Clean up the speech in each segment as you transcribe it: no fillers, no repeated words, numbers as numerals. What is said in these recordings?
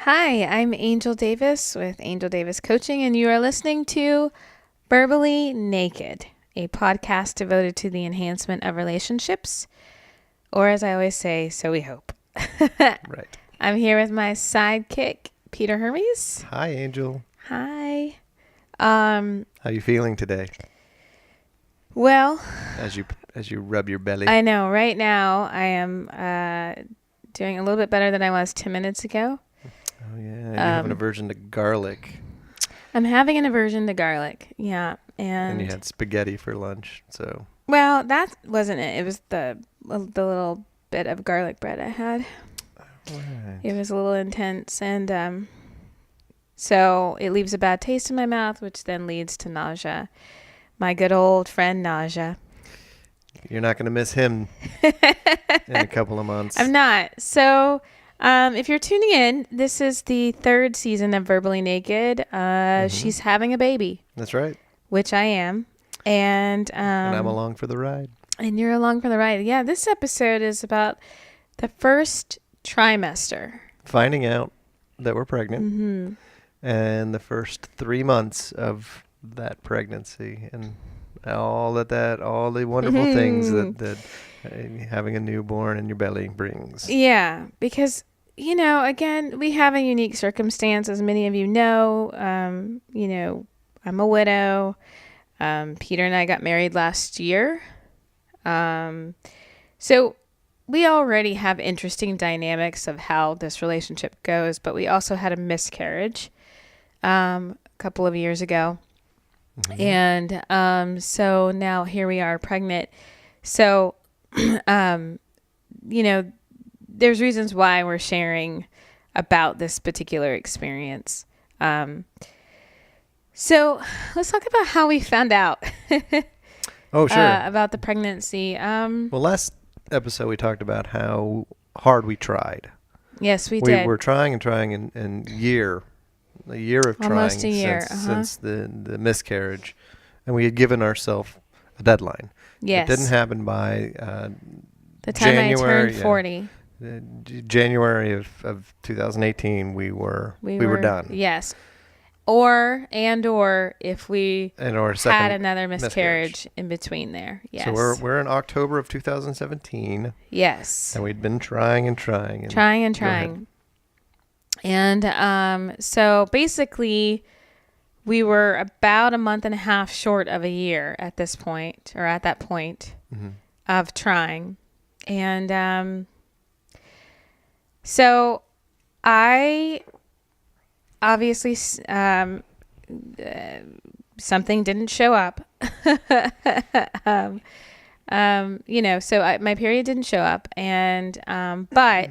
Hi, I'm Angel Davis with Angel Davis Coaching, and you are listening to Verbally Naked, a podcast devoted to the enhancement of relationships, or as I always say, so we hope. Right. I'm here with my sidekick, Peter Hermes. Hi, Angel. Hi. How you feeling today? Well, As you rub your belly. I know right now I am doing a little bit better than I was 10 minutes ago. Oh yeah, you have an aversion to garlic. I'm having an aversion to garlic. Yeah, And you had spaghetti for lunch, so. Well, that wasn't it. It was the little bit of garlic bread I had. Right. It was a little intense, and so it leaves a bad taste in my mouth, which then leads to nausea. My good old friend nausea. You're not going to miss him in a couple of months. I'm not. So, if you're tuning in, this is the third season of Verbally Naked. She's having a baby. That's right. Which I am. And I'm along for the ride. And you're along for the ride. Yeah, this episode is about the first trimester. Finding out that we're pregnant. Mm-hmm. And the first 3 months of that pregnancy. And all the wonderful things that having a newborn in your belly brings. Yeah, because, again, we have a unique circumstance, as many of you know. I'm a widow. Peter and I got married last year. So we already have interesting dynamics of how this relationship goes, but we also had a miscarriage a couple of years ago. Mm-hmm. And so now here we are pregnant. So, there's reasons why we're sharing about this particular experience. So let's talk about how we found out. Oh, sure. About the pregnancy. Well, last episode we talked about how hard we tried. Yes, we did. We were trying and a year of almost trying a year. since the miscarriage, and we had given ourselves a deadline. Yes. It didn't happen by the time January, I turned 40. January of 2018, we were done. Yes. Or if we had another miscarriage in between there. Yes. So we're in October of 2017. Yes. And we'd been trying. And so basically we were about a month and a half short of a year at that point mm-hmm. of trying. And so I obviously something didn't show up. So my period didn't show up, and but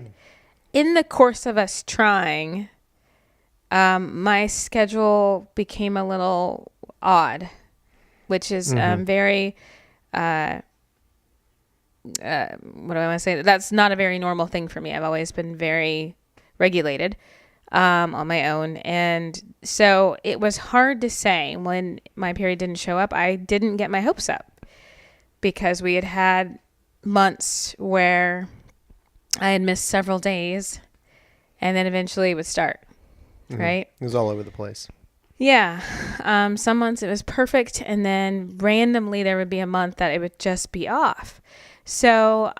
in the course of us trying, my schedule became a little odd, which is very what do I want to say? That's not a very normal thing for me. I've always been very regulated on my own. And so it was hard to say when my period didn't show up. I didn't get my hopes up because we had months where I had missed several days and then eventually it would start. Mm-hmm. Right? It was all over the place. Yeah. Some months it was perfect. And then randomly there would be a month that it would just be off. So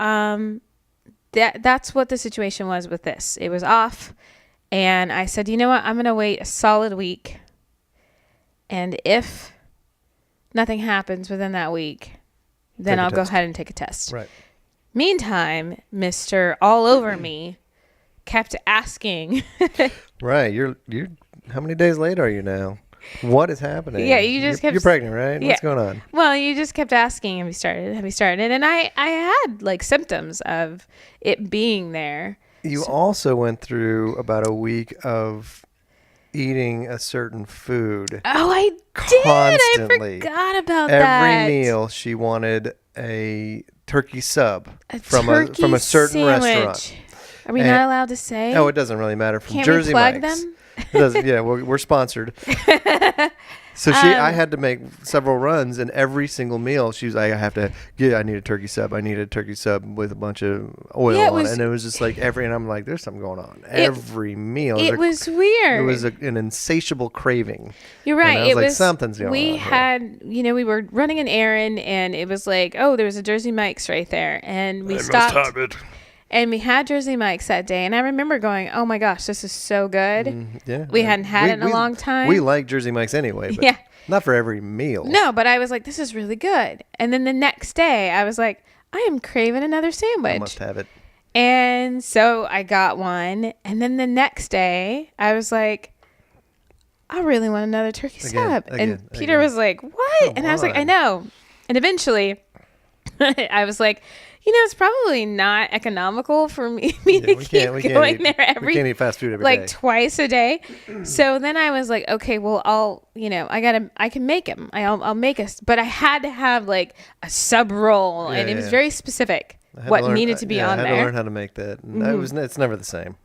that's what the situation was with this. It was off. And I said, you know what? I'm going to wait a solid week. And if nothing happens within that week, then I'll go ahead and take a test. Right. Meantime, Mr. All Over Me kept asking. Right. You're how many days late are you now? What is happening? Yeah, you're pregnant, right? Yeah. What's going on? Well, you just kept asking, have you started? And I had like symptoms of it being there. You also went through about a week of eating a certain food. Oh, I constantly. I forgot about that. Every meal she wanted a turkey sub from a certain sandwich. restaurant. Are we not allowed to say? Oh, it doesn't really matter. From Can't Jersey we plug Mike's. them? It doesn't. Yeah, we're sponsored. So I had to make several runs, and every single meal, she was like, I need a turkey sub. I need a turkey sub with a bunch of oil on it. And it was just like and I'm like, there's something going on. Every meal. It was weird. It was an insatiable craving. You're right. And I was like, something's going on. We had, we were running an errand, and it was like, oh, there was a Jersey Mike's right there. And we stopped. Must have it. And we had Jersey Mike's that day. And I remember going, oh my gosh, this is so good. Yeah. We hadn't had it in a long time. We like Jersey Mike's anyway, but not for every meal. No, but I was like, this is really good. And then the next day I was like, I am craving another sandwich. I must have it. And so I got one. And then the next day I was like, I really want another turkey sub. And Peter was like, what? Come and I was like, on. I know. And eventually I was like, it's probably not economical for me to keep going there we can't eat fast food every day. like twice a day. So then I was like, okay, well, I can make them. I'll make but I had to have like a sub roll, and it was very specific what needed to be on there. I had to learn how to make that. And it's never the same.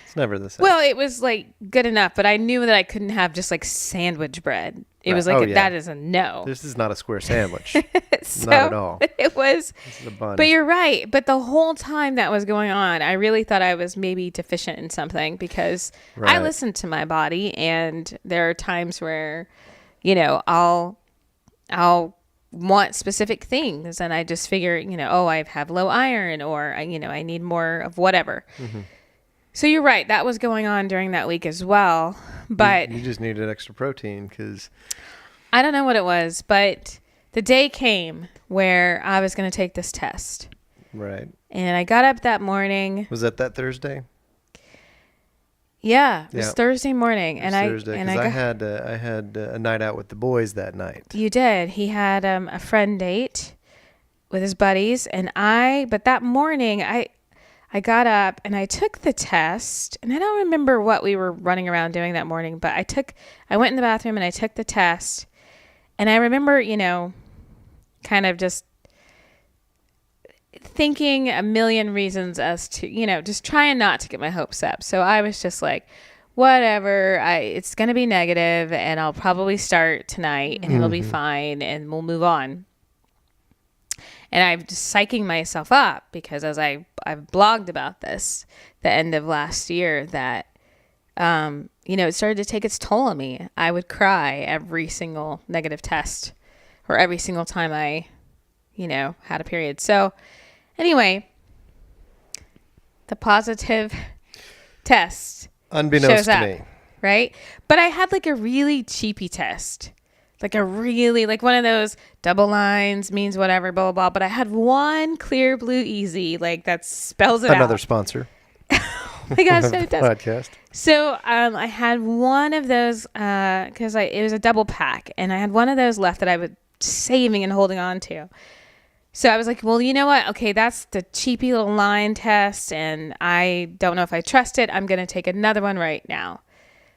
It's never the same. Well, it was like good enough, but I knew that I couldn't have just like sandwich bread. It was like, that is a no. This is not a square sandwich. So not at all. It was. This is a bun. But you're right. But the whole time that was going on, I really thought I was maybe deficient in something, because I listen to my body, and there are times where, I'll want specific things, and I just figure, I have low iron, or I need more of whatever. Mm-hmm. So you're right. That was going on during that week as well. But you just needed extra protein, because I don't know what it was, but the day came where I was going to take this test. Right. And I got up that morning. Was that Thursday? Yeah, it was Thursday morning. Thursday, because I had a night out with the boys that night. You did. He had a friend date with his buddies, but that morning I got up and I took the test, and I don't remember what we were running around doing that morning, but I went in the bathroom and I took the test, and I remember, kind of just thinking a million reasons as to, just trying not to get my hopes up. So I was just like, whatever, it's going to be negative, and I'll probably start tonight, and it'll be fine, and we'll move on. And I'm just psyching myself up, because as I've blogged about this the end of last year, that, it started to take its toll on me. I would cry every single negative test, or every single time I, had a period. So anyway, the positive test unbeknownst shows up, to me. Right? But I had like a really cheapy test. Like a really, like one of those double lines means whatever, blah, blah, blah. But I had one Clear Blue Easy, like that spells it out. Another sponsor. Oh my gosh, it does. Podcast. So I had one of those, because it was a double pack, and I had one of those left that I was saving and holding on to. So I was like, well, you know what? Okay, that's the cheapy little line test, and I don't know if I trust it. I'm going to take another one right now.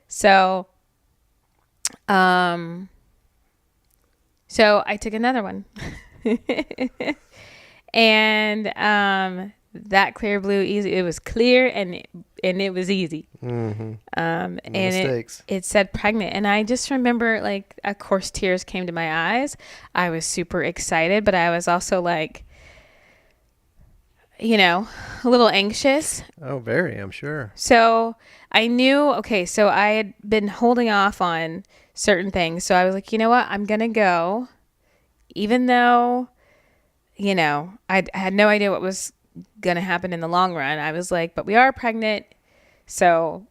So, So I took another one, and that Clear Blue Easy, it was clear, and it was easy. Mm-hmm. And mistakes. it said pregnant, and I just remember, like, of course, tears came to my eyes. I was super excited, but I was also like, a little anxious. Oh, very, I'm sure. So I knew, so I had been holding off on certain things. So I was like, you know what? I'm going to go, even though, I had no idea what was going to happen in the long run. I was like, but we are pregnant. So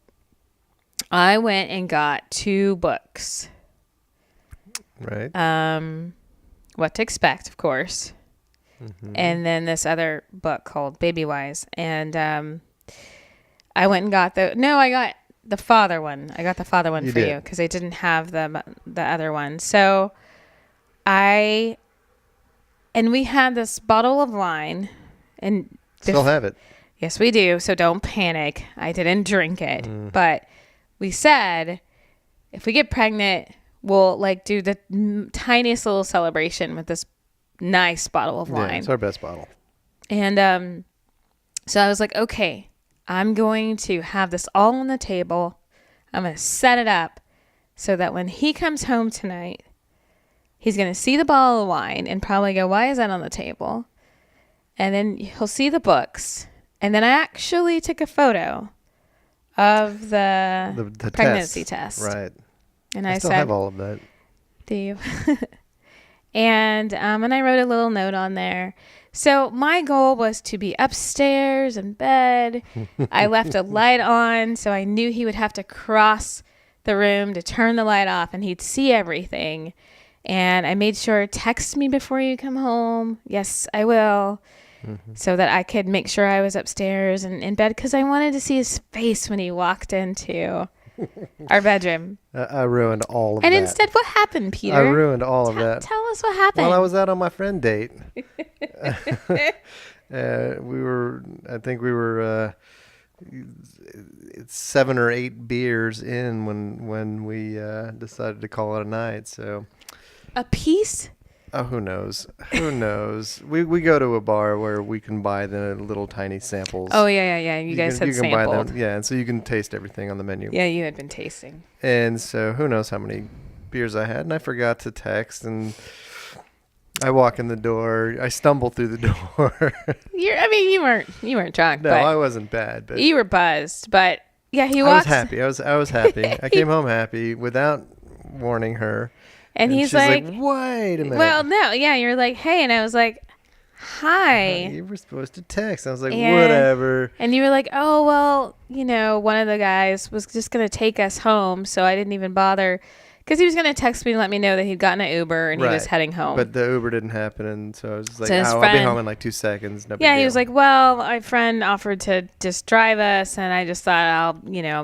I went and got 2 books. Right. What to Expect, of course. Mm-hmm. And then this other book called Baby Wise. And I went and got I got the father one. I got the father one for you, because I didn't have the other one. So we had this bottle of wine, and still have it. Yes, we do. So don't panic. I didn't drink it, but we said if we get pregnant, we'll like do the tiniest little celebration with this nice bottle of wine. Yeah, it's our best bottle. And so I was like, okay, I'm going to have this all on the table. I'm going to set it up so that when he comes home tonight, he's going to see the bottle of wine and probably go, why is that on the table? And then he'll see the books. And then I actually took a photo of the pregnancy test. Right. And I still have all of that. Do you? And I wrote a little note on there. So my goal was to be upstairs in bed. I left a light on, so I knew he would have to cross the room to turn the light off, and he'd see everything. And I made sure, text me before you come home. Yes, I will. So that I could make sure I was upstairs and in bed, because I wanted to see his face when he walked into our bedroom. I ruined all of that. And instead, what happened, Peter? I ruined all of that. Tell us what happened. Well, I was out on my friend date. I think we were 7 or 8 beers in when we decided to call it a night. So a piece? Oh, who knows? Who knows? We go to a bar where we can buy the little tiny samples. Oh, yeah. You guys had sampled. Buy them. Yeah, and so you can taste everything on the menu. Yeah, you had been tasting. And so who knows how many beers I had, and I forgot to text, and I walk in the door. I stumble through the door. You weren't drunk. No, but I wasn't bad. But you were buzzed, but yeah, he walks. I was happy. I was happy. I came home happy without warning her. And he's she's like, wait a minute. Well, no, yeah, you're like, hey, and I was like, hi. You were supposed to text. I was like, whatever. And you were like, oh, well, one of the guys was just going to take us home, so I didn't even bother, because he was going to text me and let me know that he'd gotten an Uber and he was heading home. But the Uber didn't happen, and so I was just like, I'll be home in like 2 seconds. No big deal. He was like, well, my friend offered to just drive us, and I just thought I'll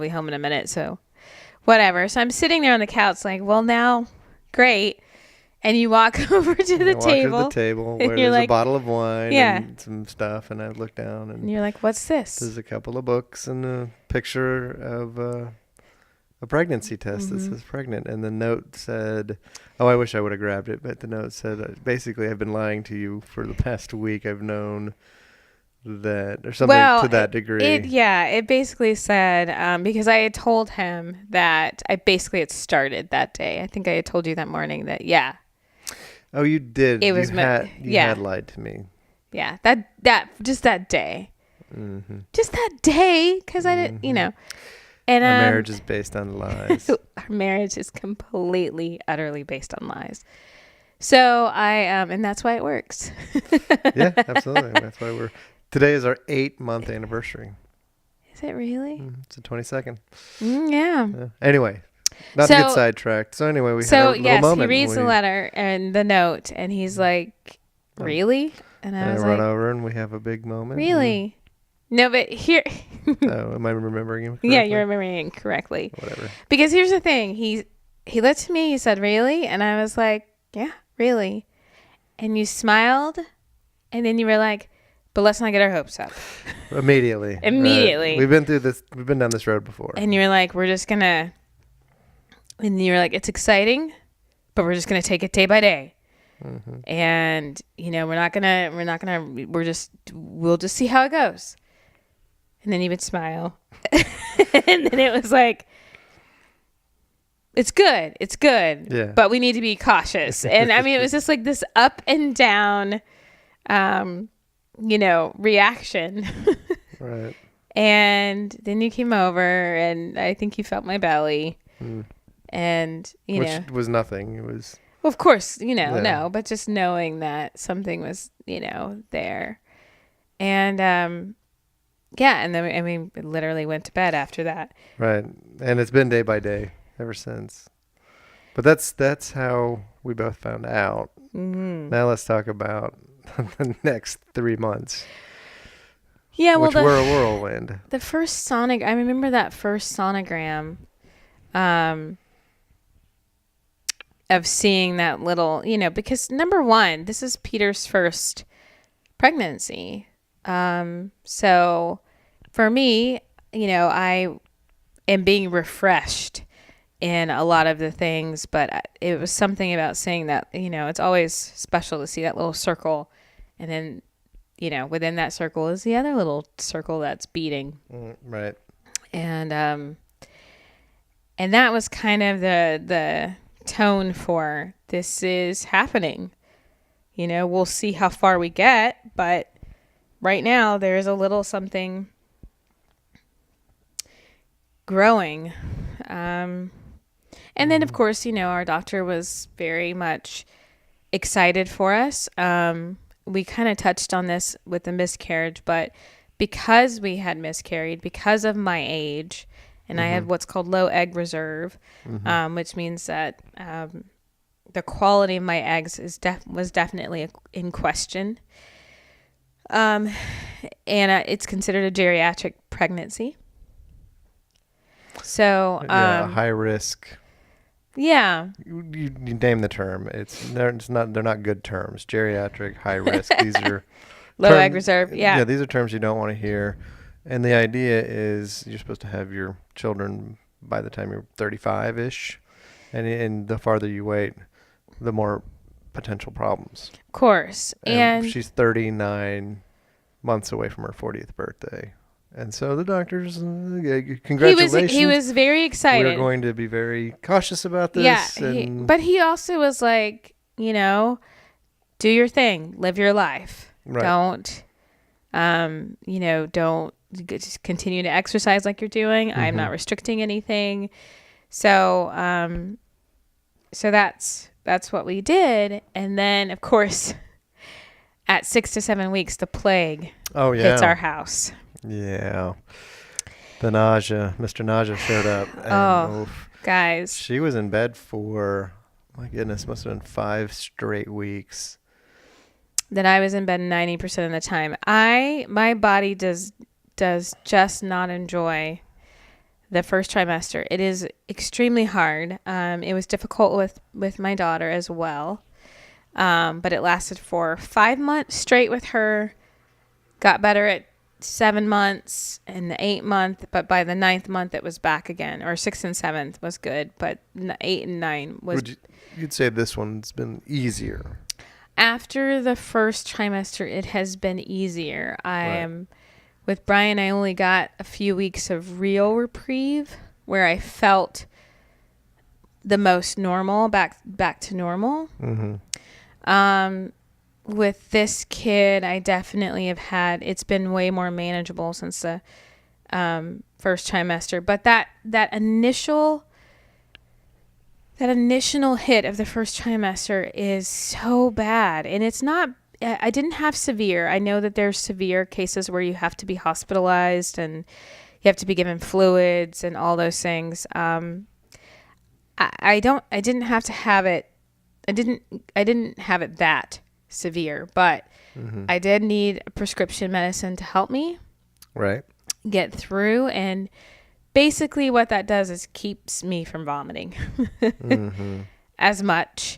be home in a minute, so whatever. So I'm sitting there on the couch like, well, now... Great. And you walk over to the table where there's a bottle of wine and some stuff, and I look down and you're like, what's this? There's a couple of books and a picture of a pregnancy test that says pregnant, and the note said, I wish I would have grabbed it, but the note said, basically, I've been lying to you for the past week. I've known that, or something to that degree. It basically said, because I had told him that I basically had started that day. I think I had told you that morning that, Oh, you did. You had lied to me. Yeah, just that day. Mm-hmm. Just that day, because I didn't, And our marriage is based on lies. Our marriage is completely, utterly based on lies. So and that's why it works. Yeah, absolutely. That's why today is our 8-month anniversary. Is it really? It's the 22nd. Yeah. Anyway, not to get sidetracked. So anyway, we had a little moment. He reads the letter and the note, and he's like, really? And I was like, run over and we have a big moment. Really? No, but here. Am I remembering him correctly? Yeah, you're remembering correctly. Whatever. Because here's the thing. He looked at me, he said, really? And I was like, yeah, really. And you smiled, and then you were like, but let's not get our hopes up. Immediately. Right. We've been through this. We've been down this road before. And you were like, we're just going to. And you were like, it's exciting, but we're just going to take it day by day. Mm-hmm. And, we'll just see how it goes. And then you would smile. And then it was like, it's good. Yeah. But we need to be cautious. And it was just like this up and down, reaction. Right. And then you came over, and I think you felt my belly. And, Which was nothing. It was. Well, of course, no, but just knowing that something was, there. And, and then, we literally went to bed after that. Right. And it's been day by day ever since. But that's how we both found out. Mm-hmm. Now let's talk about the next 3 months. Yeah, which were a whirlwind. The first I remember that first sonogram, of seeing that little, because number one, this is Peter's first pregnancy. So for me, I am being refreshed in a lot of the things, but it was something about seeing that, it's always special to see that little circle and then within that circle is the other little circle that's beating. Right. And that was kind of the tone for this is happening. We'll see how far we get, but right now there is a little something growing. And then, of course, our doctor was very much excited for us. We kind of touched on this with the miscarriage, but because we had miscarried, because of my age, and I had what's called low egg reserve, which means that the quality of my eggs was definitely in question. And it's considered a geriatric pregnancy. So high risk. Yeah. You name the term. They're not good terms. Geriatric, high risk. These are low egg reserve. Yeah. Yeah, these are terms you don't want to hear. And the idea is you're supposed to have your children by the time you're 35-ish. And the farther you wait, the more potential problems. Of course. And she's 39 months away from her 40th birthday. And so the doctors, congratulations. He was very excited. We're going to be very cautious about this. Yeah, but he also was like, do your thing, live your life. Right. Don't just continue to exercise like you're doing. I'm not restricting anything. So that's what we did. And then, of course, at 6 to 7 weeks, the plague hits our house. Yeah. The nausea. Mr. Nausea showed up. And, guys. She was in bed for, my goodness, must have been 5 straight weeks. That I was in bed 90% of the time. My body does just not enjoy the first trimester. It is extremely hard. It was difficult with my daughter as well. But it lasted for 5 months straight with her. Got better at 7 months and the 8th month, but by the 9th month it was back again. Or 6th and 7th was good, but 8 and 9 was. You'd say this one's been easier. After the first trimester, it has been easier. With Brian, I only got a few weeks of real reprieve where I felt the most normal, back to normal. With this kid, I definitely have had, it's been way more manageable since the first trimester. But that initial hit of the first trimester is so bad. And it's not, I didn't have severe. I know that there's severe cases where you have to be hospitalized and you have to be given fluids and all those things. I didn't have to have it. I didn't have it that severe, but I did need prescription medicine to help me get through. And basically what that does is keeps me from vomiting as much,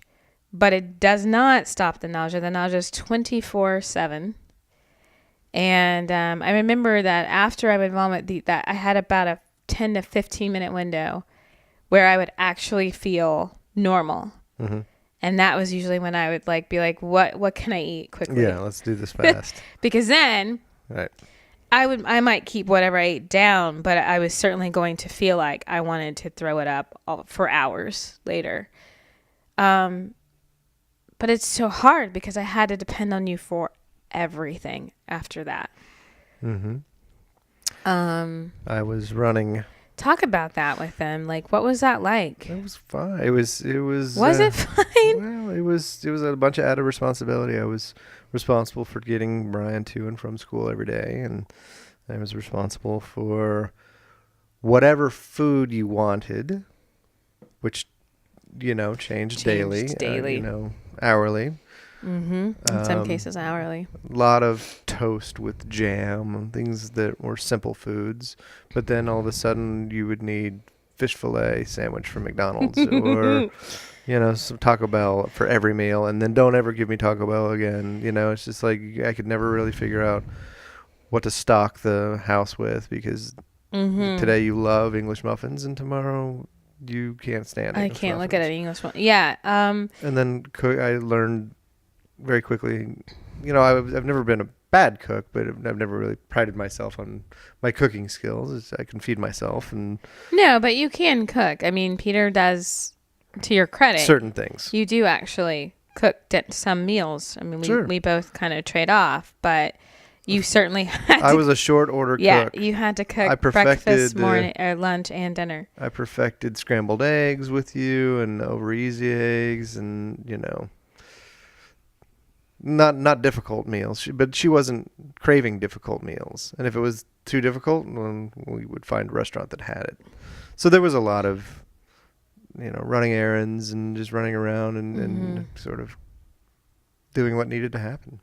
but it does not stop the nausea. The nausea is 24/7. And I remember that after I would vomit, that I had about a 10 to 15 minute window where I would actually feel normal. And that was usually when I would be like, what can I eat quickly? Yeah, let's do this fast. Because then I might keep whatever I ate down, but I was certainly going to feel like I wanted to throw it up for hours later. But it's so hard because I had to depend on you for everything after that. I was running. Talk about that with them. What was that like? It was fine. It was. Was it fine? Well, it was a bunch of added responsibility. I was responsible for getting Brian to and from school every day, and I was responsible for whatever food you wanted, which changed daily. Hourly. In some cases, hourly. A lot of toast with jam and things that were simple foods. But then all of a sudden you would need fish fillet sandwich from McDonald's or, some Taco Bell for every meal. And then don't ever give me Taco Bell again. It's just like I could never really figure out what to stock the house with because today you love English muffins and tomorrow you can't stand it. I can't look at an English muffin. Yeah. And then I learned very quickly, I've never been a bad cook, but I've never really prided myself on my cooking skills. I can feed myself and No, but you can cook. I mean, Peter does, to your credit, certain things. You do actually cook some meals. I mean, Sure. we both kind of trade off, but you certainly had to. I was a short order cook. Yeah, you had to cook breakfast, morning, or lunch, and dinner. I perfected scrambled eggs with you and over easy eggs and, not difficult meals, but she wasn't craving difficult meals. And if it was too difficult, well, we would find a restaurant that had it. So there was a lot of, running errands and just running around and sort of doing what needed to happen.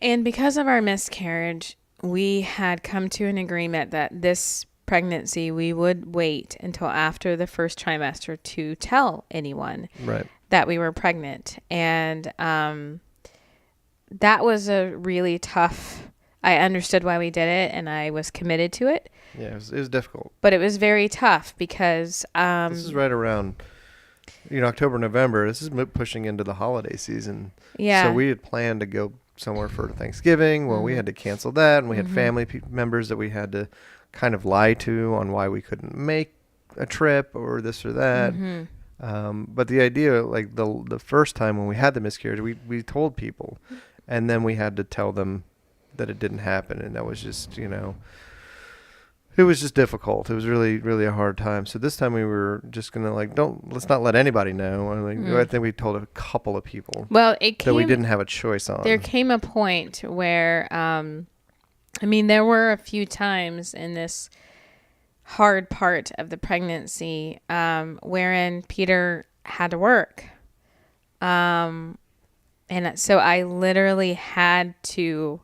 And because of our miscarriage, we had come to an agreement that this pregnancy, we would wait until after the first trimester to tell anyone that we were pregnant. And that was a really tough, I understood why we did it and I was committed to it. Yeah, it was difficult. But it was very tough because... this is right around, October, November. This is pushing into the holiday season. Yeah. So we had planned to go somewhere for Thanksgiving. Well, we had to cancel that. And we had family members that we had to kind of lie to on why we couldn't make a trip or this or that. But the idea, like the first time when we had the miscarriage, we told people. And then we had to tell them that it didn't happen. And that was just, it was just difficult. It was really, really a hard time. So this time we were just going to let's not let anybody know. I think we told a couple of people that we didn't have a choice on. There came a point where, there were a few times in this hard part of the pregnancy, wherein Peter had to work. And so I literally had to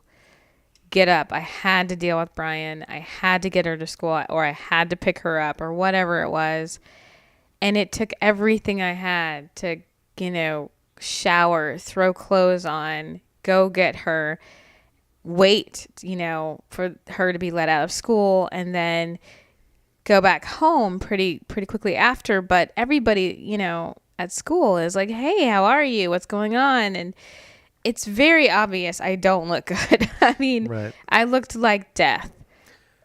get up. I had to deal with Brian. I had to get her to school, or I had to pick her up, or whatever it was. And it took everything I had to, shower, throw clothes on, go get her, wait, for her to be let out of school, and then go back home pretty quickly after. But everybody, at school is like, hey, how are you? What's going on? And it's very obvious I don't look good. I looked like death.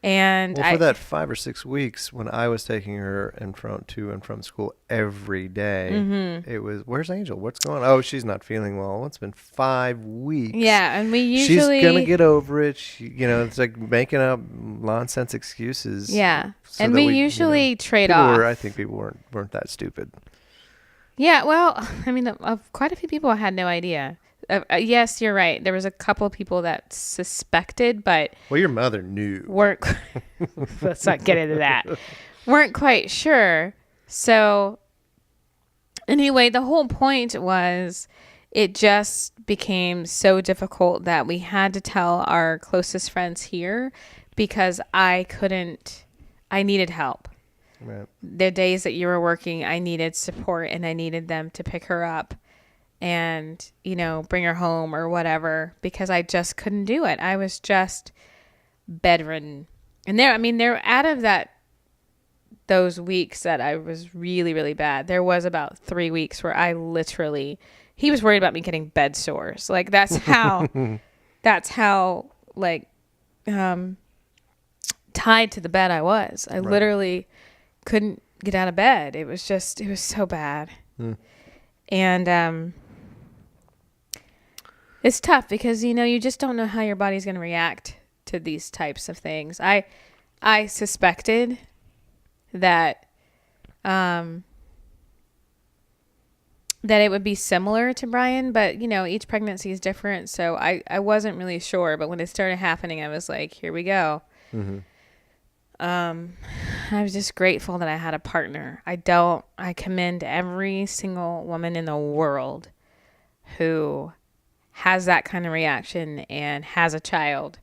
And for that 5 or 6 weeks when I was taking her to and from school every day, it was, where's Angel? What's going on? Oh, she's not feeling well. It's been 5 weeks. Yeah, and we usually... She's going to get over it. It's like making up nonsense excuses. Yeah, so and we usually trade off. I think people weren't that stupid. Yeah, well, quite a few people had no idea. Yes, you're right. There was a couple of people that suspected, but... Well, your mother knew. Let's not get into that. Weren't quite sure. So, anyway, the whole point was it just became so difficult that we had to tell our closest friends here because I needed help. Right. The days that you were working, I needed support and I needed them to pick her up and, bring her home or whatever, because I just couldn't do it. I was just bedridden. And they're out of those weeks that I was really, really bad. There was about 3 weeks where he was worried about me getting bed sores. Like that's how tied to the bed I was. I literally couldn't get out of bed. It was so bad. And, it's tough because, you just don't know how your body's going to react to these types of things. I suspected that it would be similar to Brian, but, each pregnancy is different. So I wasn't really sure. But when it started happening, I was like, here we go. I was just grateful that I had a partner. I commend every single woman in the world who has that kind of reaction and has a child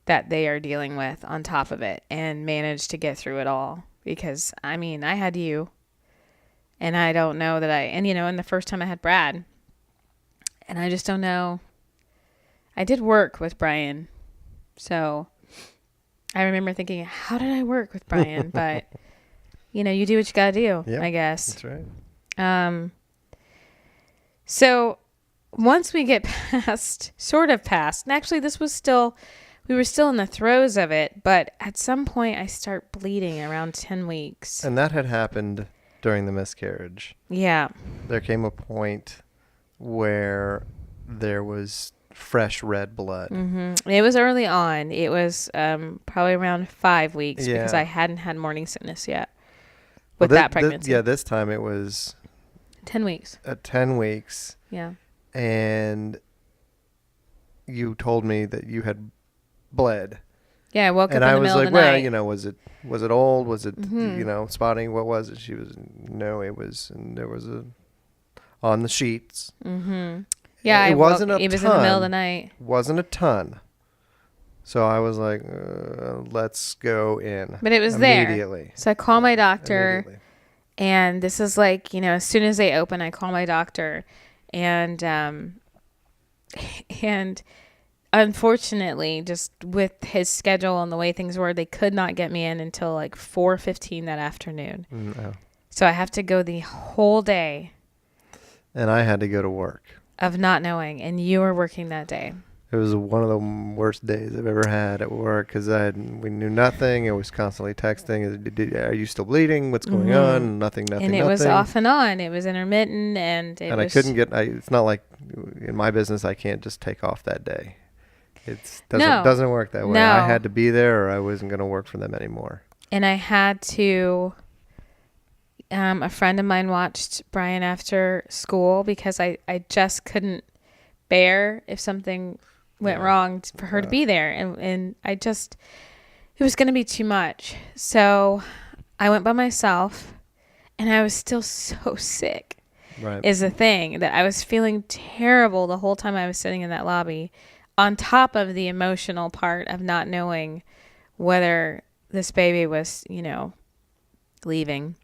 that they are dealing with on top of it and managed to get through it all. Because, I had you. And I don't know that and the first time I had Brad. And I just don't know. I did work with Brian. So I remember thinking, how did I work with Brian? But, you do what you got to do, I guess. That's right. So once we get sort of past, and actually we were still in the throes of it, but at some point I start bleeding around 10 weeks. And that had happened during the miscarriage. Yeah. There came a point where there was fresh red blood. Mm-hmm. It was early on. It was probably around 5 weeks because I hadn't had morning sickness yet with that pregnancy. This time it was 10 weeks. 10 weeks. Yeah. And you told me that you had bled. Yeah, I woke up in the middle of the night. And I was like, well, was it old? Was it, spotting? What was it? She was, no, it was, and there was on the sheets. Mm-hmm. Yeah, it wasn't a ton. It was in the middle of the night. Wasn't a ton. So I was like, let's go in. But it was immediately. There. So I call my doctor, and this is like, as soon as they open, I call my doctor, and unfortunately, just with his schedule and the way things were, they could not get me in until like 4:15 that afternoon. No. So I have to go the whole day. And I had to go to work. Of not knowing, and you were working that day. It was one of the worst days I've ever had at work because we knew nothing. It was constantly texting. Are you still bleeding? What's going on? Nothing. And it was off and on. It was intermittent, and I couldn't get. It's not like in my business I can't just take off that day. It doesn't work that way. No. I had to be there, or I wasn't going to work for them anymore. And I had to. A friend of mine watched Brian after school because I just couldn't bear if something went wrong for her to be there. And it was going to be too much. So I went by myself, and I was still so sick. Right. Is the thing that I was feeling terrible the whole time I was sitting in that lobby, on top of the emotional part of not knowing whether this baby was, leaving.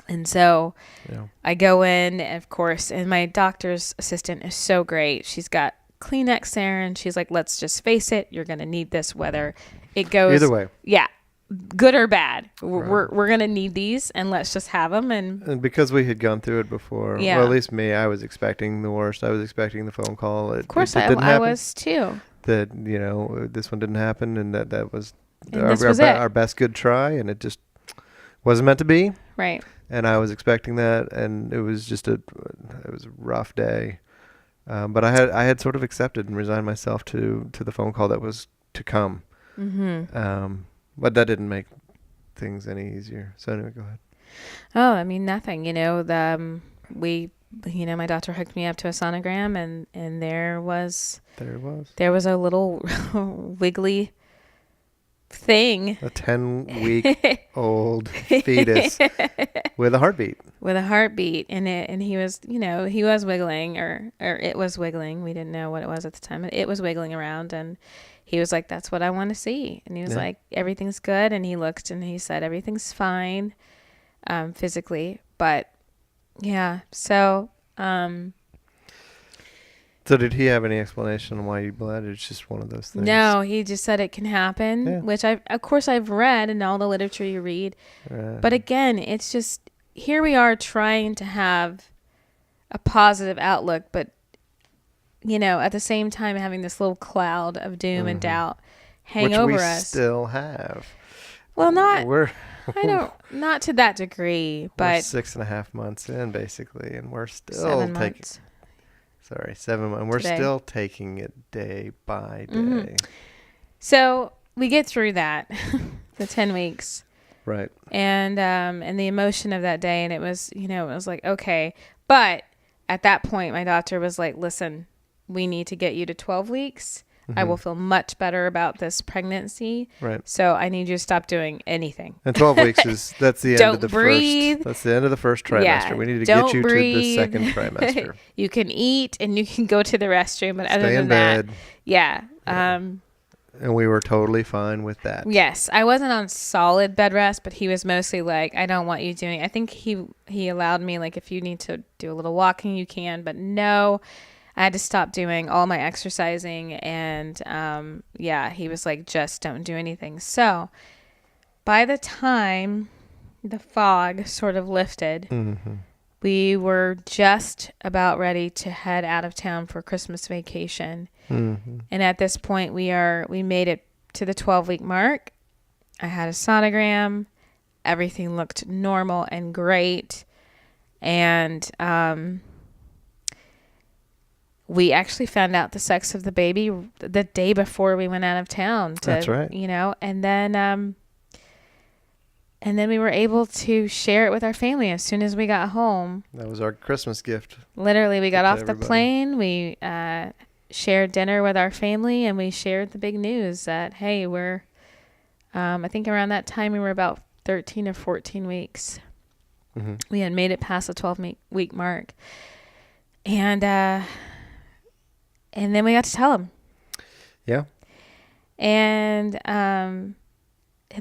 And so I go in, of course, and my doctor's assistant is so great. She's got Kleenex there, and she's like, let's just face it. You're going to need this, whether it goes either way. Yeah. Good or bad. We're going to need these, and let's just have them. And because we had gone through it before, well, at least me, I was expecting the worst. I was expecting the phone call. Of course, I was too. That, this one didn't happen, and that was our best good try, and it just wasn't meant to be. Right. And I was expecting that, and it was just it was a rough day. But I had sort of accepted and resigned myself to the phone call that was to come. Mm-hmm. But that didn't make things any easier. So anyway, go ahead. Oh, I mean, nothing. My doctor hooked me up to a sonogram, and there was a little wiggly thing. A 10-week-old fetus with a heartbeat. With a heartbeat, and he was, he was wiggling, or it was wiggling. We didn't know what it was at the time. It was wiggling around, and he was like, "That's what I want to see." And he was like, "Everything's good." And he looked, and he said, "Everything's fine, physically, but yeah." So. So did he have any explanation on why you bled? It's just one of those things. No, he just said it can happen, which I've read in all the literature you read. Right. But again, it's just, here we are trying to have a positive outlook, but at the same time having this little cloud of doom and doubt hang over us. Which we still have. Well, not to that degree, but we're 6.5 months in basically, and we're still 7 months. 7 months. We're still taking it day by day. Mm-hmm. So we get through that, the 10 weeks. Right. And the emotion of that day, and it was, it was like, okay. But at that point, my doctor was like, listen, we need to get you to 12 weeks. Mm-hmm. I will feel much better about this pregnancy. Right. So I need you to stop doing anything. And 12 weeks that's the end of the breathe. That's the end of the first trimester. Yeah, we need to get you to the second trimester. You can eat and you can go to the restroom, but other than that, yeah. And we were totally fine with that. Yes, I wasn't on solid bed rest, but he was mostly like, I don't want you doing. I think he allowed me, like, if you need to do a little walking, you can, but no. I had to stop doing all my exercising, and he was like, just don't do anything. So by the time the fog sort of lifted, We were just about ready to head out of town for Christmas vacation. Mm-hmm. And at this point, we made it to the 12-week mark. I had a sonogram. Everything looked normal and great. And we actually found out the sex of the baby the day before we went out of town. That's right. And then we were able to share it with our family as soon as we got home. That was our Christmas gift. Literally, we got off the plane. We shared dinner with our family, and we shared the big news that, hey, we're, I think around that time we were about 13 or 14 weeks. Mm-hmm. We had made it past the 12-week mark. And then we got to tell him. Yeah. And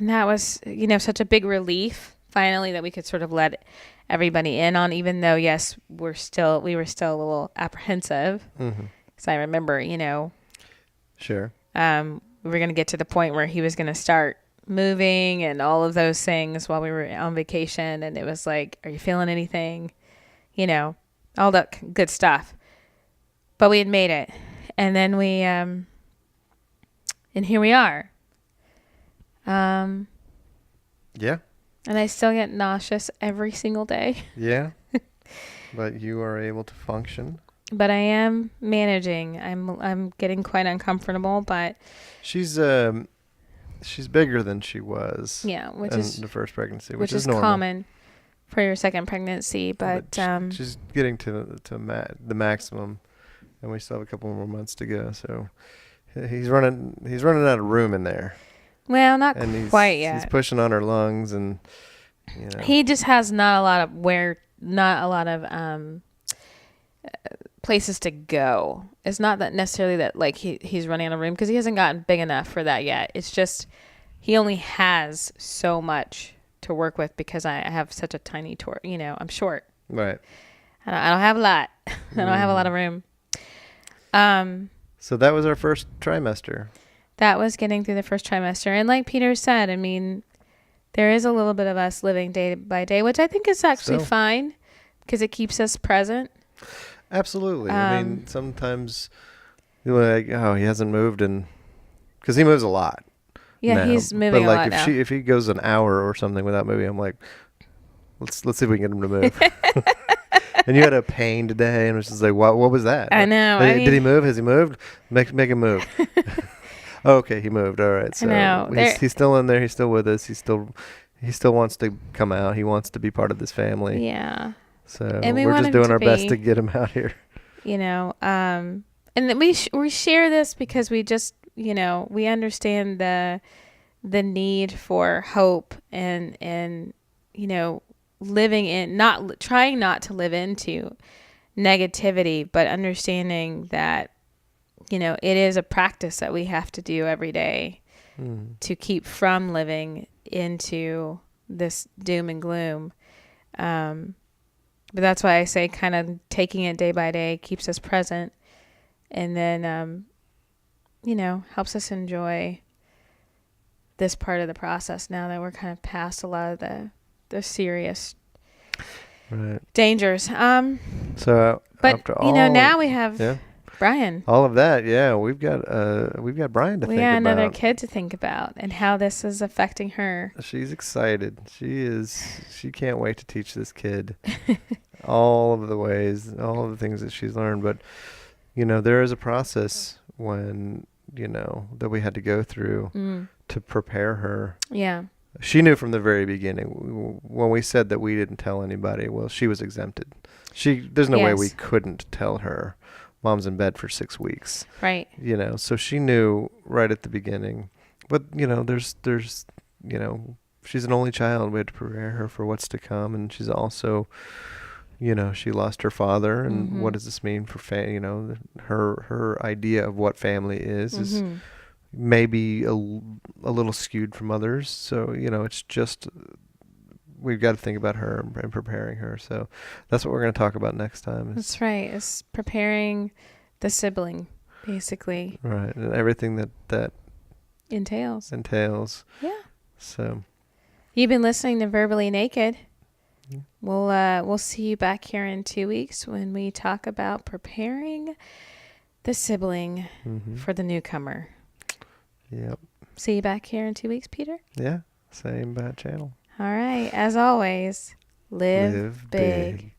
that was, such a big relief finally that we could sort of let everybody in on, even though, yes, we were still a little apprehensive. Mm-hmm. Because I remember, Sure. we were going to get to the point where he was going to start moving and all of those things while we were on vacation. And it was like, are you feeling anything? All that good stuff. But we had made it. And then and here we are. Yeah. And I still get nauseous every single day. Yeah. But you are able to function. But I am managing. I'm getting quite uncomfortable, but she's bigger than she was. Yeah, which in is the first pregnancy, which is is normal. common for your second pregnancy. But she's getting to the maximum, and we still have a couple more months to go. So he's running out of room in there. Well, not quite yet. He's pushing on her lungs, and he just has not a lot of places to go. It's not that necessarily that like he's running out of room, because he hasn't gotten big enough for that yet. It's just he only has so much to work with because I have such a tiny I'm short. Right. I don't have a lot. I don't have a lot of room. So that was our first trimester. That was getting through the first trimester. And like Peter said, I mean, there is a little bit of us living day by day, which I think is actually fine because it keeps us present. Absolutely. I mean, sometimes you're like, oh, he hasn't moved, because he moves a lot. Yeah, now. He's moving but like a lot now. If he goes an hour or something without moving, I'm like, let's see if we can get him to move. And you had a pain today, and it was just like, what was that? I know. Did he move? Has he moved? Make him move. Okay, he moved. All right. So I know. He's still in there. He's still with us. He still wants to come out. He wants to be part of this family. Yeah. So we're just doing our best to get him out here. And then we share this because we just, we understand the need for hope and living in, trying not to live into negativity, but understanding that, it is a practice that we have to do every day to keep from living into this doom and gloom. But that's why I say kind of taking it day by day keeps us present, and then, helps us enjoy this part of the process now that we're kind of past a lot of the serious dangers. So, but after all, now we have Brian. All of that, yeah. We've got Brian to think about. We got another kid to think about, and how this is affecting her. She's excited. She can't wait to teach this kid all of the ways, all of the things that she's learned. But, there is a process when, that we had to go through to prepare her. Yeah. She knew from the very beginning when we said that we didn't tell anybody. Well, she was exempted. There's no way we couldn't tell her. Mom's in bed for 6 weeks. Right. So she knew right at the beginning. But, there's she's an only child. We had to prepare her for what's to come. And she's also, she lost her father. And what does this mean for, her idea of what family is maybe a little skewed from others. So, it's just, we've got to think about her and preparing her. So that's what we're going to talk about next time. That's right. It's preparing the sibling, basically. Right. And everything that entails. Yeah. So. You've been listening to Verbally Naked. We'll see you back here in 2 weeks when we talk about preparing the sibling for the newcomer. Yep. See you back here in 2 weeks, Peter? Yeah. Same channel. All right. As always, live big.